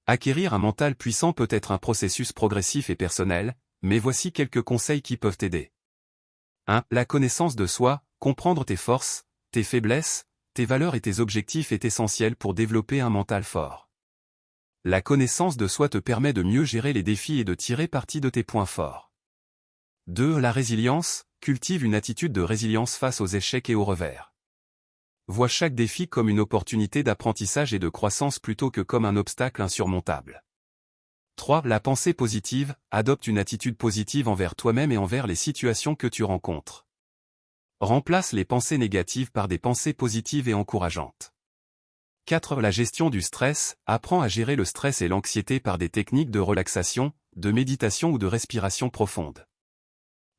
Acquérir un mental puissant peut être un processus progressif et personnel, mais voici quelques conseils qui peuvent t'aider. 1. La connaissance de soi, comprendre tes forces, tes faiblesses, tes valeurs et tes objectifs est essentiel pour développer un mental fort. La connaissance de soi te permet de mieux gérer les défis et de tirer parti de tes points forts. 2. La résilience, cultive une attitude de résilience face aux échecs et aux revers. Vois chaque défi comme une opportunité d'apprentissage et de croissance plutôt que comme un obstacle insurmontable. 3. La pensée positive, adopte une attitude positive envers toi-même et envers les situations que tu rencontres. Remplace les pensées négatives par des pensées positives et encourageantes. 4. La gestion du stress, apprends à gérer le stress et l'anxiété par des techniques de relaxation, de méditation ou de respiration profonde.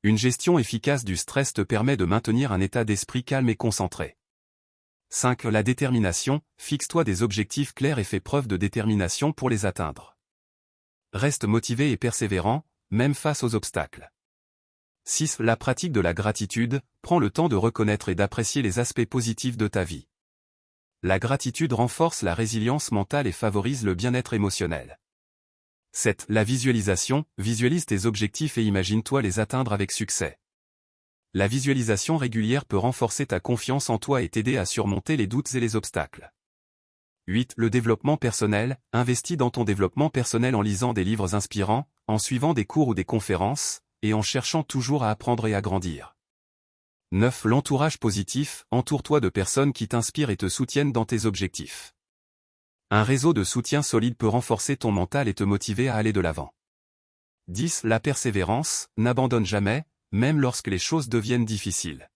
Une gestion efficace du stress te permet de maintenir un état d'esprit calme et concentré. 5. La détermination, fixe-toi des objectifs clairs et fais preuve de détermination pour les atteindre. Reste motivé et persévérant, même face aux obstacles. 6. La pratique de la gratitude, prends le temps de reconnaître et d'apprécier les aspects positifs de ta vie. La gratitude renforce la résilience mentale et favorise le bien-être émotionnel. 7. La visualisation, visualise tes objectifs et imagine-toi les atteindre avec succès. La visualisation régulière peut renforcer ta confiance en toi et t'aider à surmonter les doutes et les obstacles. 8. Le développement personnel, investis dans ton développement personnel en lisant des livres inspirants, en suivant des cours ou des conférences, et en cherchant toujours à apprendre et à grandir. 9. L'entourage positif, entoure-toi de personnes qui t'inspirent et te soutiennent dans tes objectifs. Un réseau de soutien solide peut renforcer ton mental et te motiver à aller de l'avant. 10. La persévérance, n'abandonne jamais, même lorsque les choses deviennent difficiles.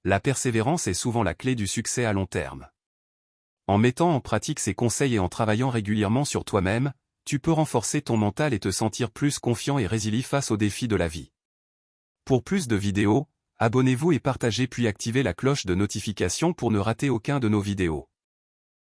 La persévérance est souvent la clé du succès à long terme. En mettant en pratique ces conseils et en travaillant régulièrement sur toi-même, tu peux renforcer ton mental et te sentir plus confiant et résilient face aux défis de la vie. Pour plus de vidéos, abonnez-vous et partagez puis activez la cloche de notification pour ne rater aucun de nos vidéos.